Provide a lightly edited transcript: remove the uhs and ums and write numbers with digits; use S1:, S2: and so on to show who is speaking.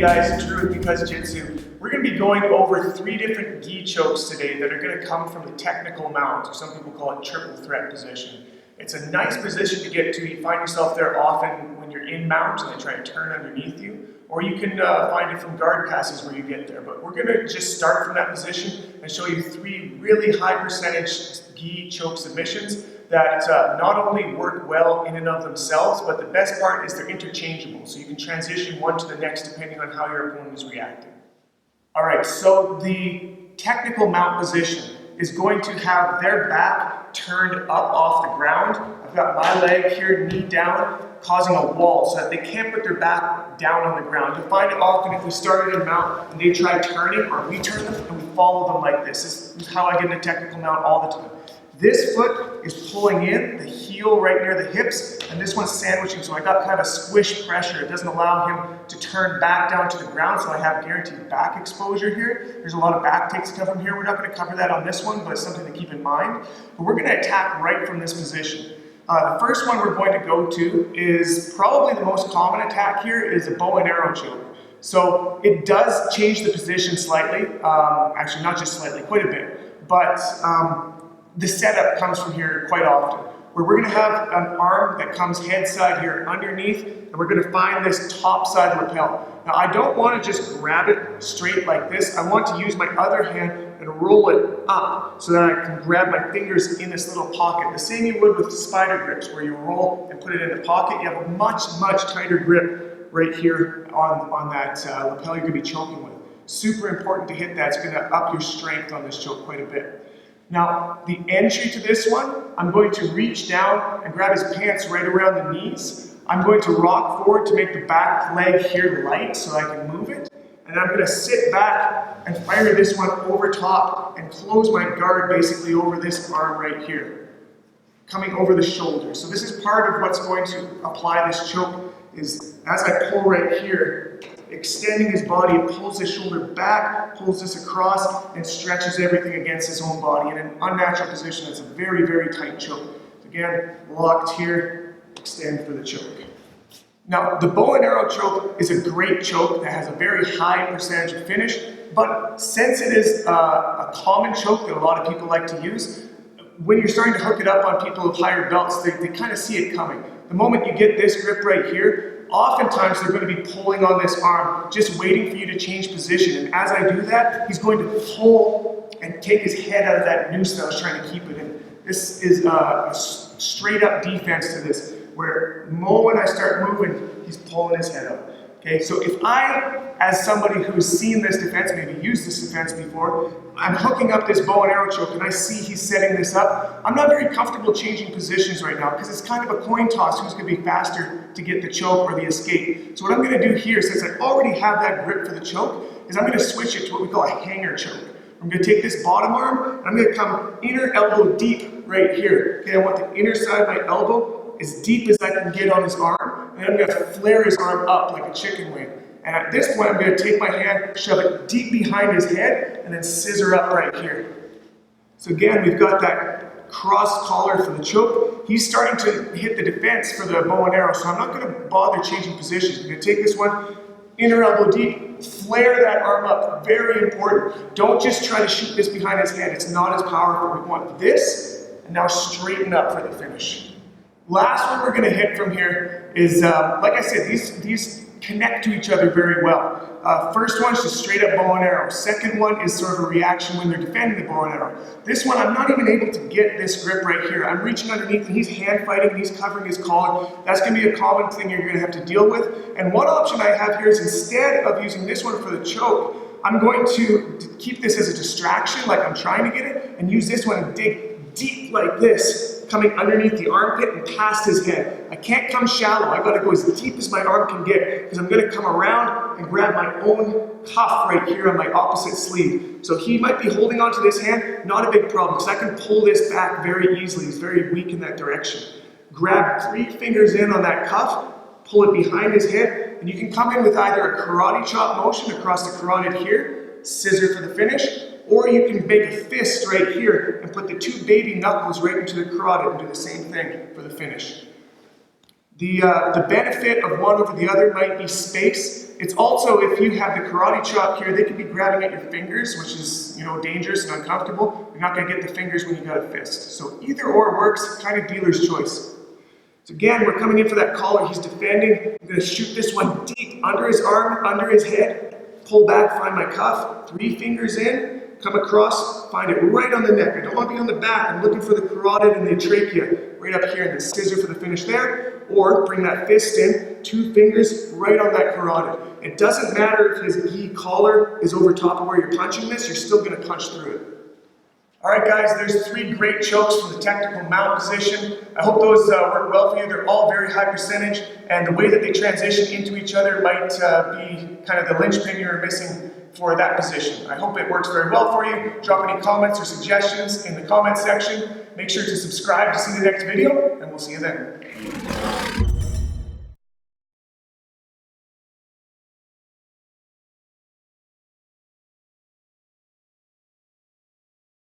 S1: guys, Drew with Because Jiu-Jitsu. We're going to be going over 3 different gi chokes today that are going to come from the technical mount, or some people call it triple threat position. It's a nice position to get to. You find yourself there often when you're in mount and they try to turn underneath you, or you can find it from guard passes where you get there. But we're going to just start from that position and show you 3 really high percentage gi choke submissions that not only work well in and of themselves, but the best part is they're interchangeable. So you can transition one to the next depending on how your opponent is reacting. All right, so the technical mount position is going to have their back turned up off the ground. I've got my leg here, knee down, causing a wall so that they can't put their back down on the ground. You'll find it often if we started in mount and they try turning, or we turn them and we follow them like this. This is how I get in a technical mount all the time. This foot is pulling in, the heel right near the hips, and this one's sandwiching, so I got kind of a squish pressure. It doesn't allow him to turn back down to the ground, so I have guaranteed back exposure here. There's a lot of back takes to come from here. We're not going to cover that on this one, but it's something to keep in mind. But we're going to attack right from this position. The first one we're going to go to is probably the most common attack here, is a bow and arrow choke. So it does change the position slightly, actually not just slightly, quite a bit, but the setup comes from here quite often, where we're going to have an arm that comes head side here underneath, and we're going to find this top side lapel. Now I don't want to just grab it straight like this. I want to use my other hand and roll it up so that I can grab my fingers in this little pocket. The same you would with spider grips, where you roll and put it in the pocket. You have a much tighter grip right here on that lapel you're going to be choking with. Super important to hit that. It's going to up your strength on this choke quite a bit. Now, the entry to this one, I'm going to reach down and grab his pants right around the knees. I'm going to rock forward to make the back leg here light so I can move it. And I'm going to sit back and fire this one over top and close my guard basically over this arm right here, coming over the shoulder. So this is part of what's going to apply this choke, is as I pull right here, extending his body, it pulls his shoulder back, pulls this across, and stretches everything against his own body in an unnatural position. It's a very tight choke. Again, locked here, extend for the choke. Now, the bow and arrow choke is a great choke that has a very high percentage of finish, but since it is a common choke that a lot of people like to use, when you're starting to hook it up on people with higher belts, they kind of see it coming. The moment you get this grip right here, oftentimes they're going to be pulling on this arm, just waiting for you to change position. And as I do that, he's going to pull and take his head out of that noose that I was trying to keep it in. This is a straight up defense to this, where the moment I start moving, he's pulling his head out. Okay, so if I, as somebody who's seen this defense, maybe used this defense before, I'm hooking up this bow and arrow choke and I see he's setting this up, I'm not very comfortable changing positions right now because it's kind of a coin toss who's going to be faster to get the choke or the escape. So what I'm going to do here, since I already have that grip for the choke, is I'm going to switch it to what we call a hanger choke. I'm going to take this bottom arm and I'm going to come inner elbow deep right here. Okay, I want the inner side of my elbow as deep as I can get on his arm, and I'm going to flare his arm up like a chicken wing. And at this point, I'm going to take my hand, shove it deep behind his head, and then scissor up right here. So again, we've got that cross collar for the choke. He's starting to hit the defense for the bow and arrow, so I'm not going to bother changing positions. I'm going to take this one, inner elbow deep, flare that arm up. Very important. Don't just try to shoot this behind his head. It's not as powerful. We want this, and now straighten up for the finish. Last one we're going to hit from here is, like I said, these connect to each other very well. First one is just straight up bow and arrow. Second one is sort of a reaction when they're defending the bow and arrow. This one, I'm not even able to get this grip right here. I'm reaching underneath and he's hand fighting and he's covering his collar. That's going to be a common thing you're going to have to deal with. And one option I have here is, instead of using this one for the choke, I'm going to keep this as a distraction, like I'm trying to get it, and use this one and dig deep like this, coming underneath the armpit and past his head. I can't come shallow. I've got to go as deep as my arm can get, because I'm going to come around and grab my own cuff right here on my opposite sleeve. So he might be holding onto this hand, not a big problem, because I can pull this back very easily. He's very weak in that direction. Grab 3 fingers in on that cuff, pull it behind his head, and you can come in with either a karate chop motion across the carotid here, scissor for the finish, or you can make a fist right here and put the 2 baby knuckles right into the carotid and do the same thing for the finish. The benefit of one over the other might be space. It's also, if you have the karate chop here, they could be grabbing at your fingers, which is, dangerous and uncomfortable. You're not going to get the fingers when you got a fist. So either or works, kind of dealer's choice. So again, we're coming in for that collar. He's defending. I'm going to shoot this one deep under his arm, under his head. Pull back, find my cuff. 3 fingers in, come across, find it right on the neck. I don't want to be on the back. I'm looking for the carotid and the trachea right up here, and the scissor for the finish there. Or bring that fist in, 2 fingers right on that carotid. It doesn't matter if his gi collar is over top of where you're punching this, you're still going to punch through it. Alright guys, there's 3 great chokes from the technical mount position. I hope those work well for you. They're all very high percentage, and the way that they transition into each other might be kind of the linchpin you're missing for that position. I hope it works very well for you. Drop any comments or suggestions in the comments section. Make sure to subscribe to see the next video, and we'll see you then.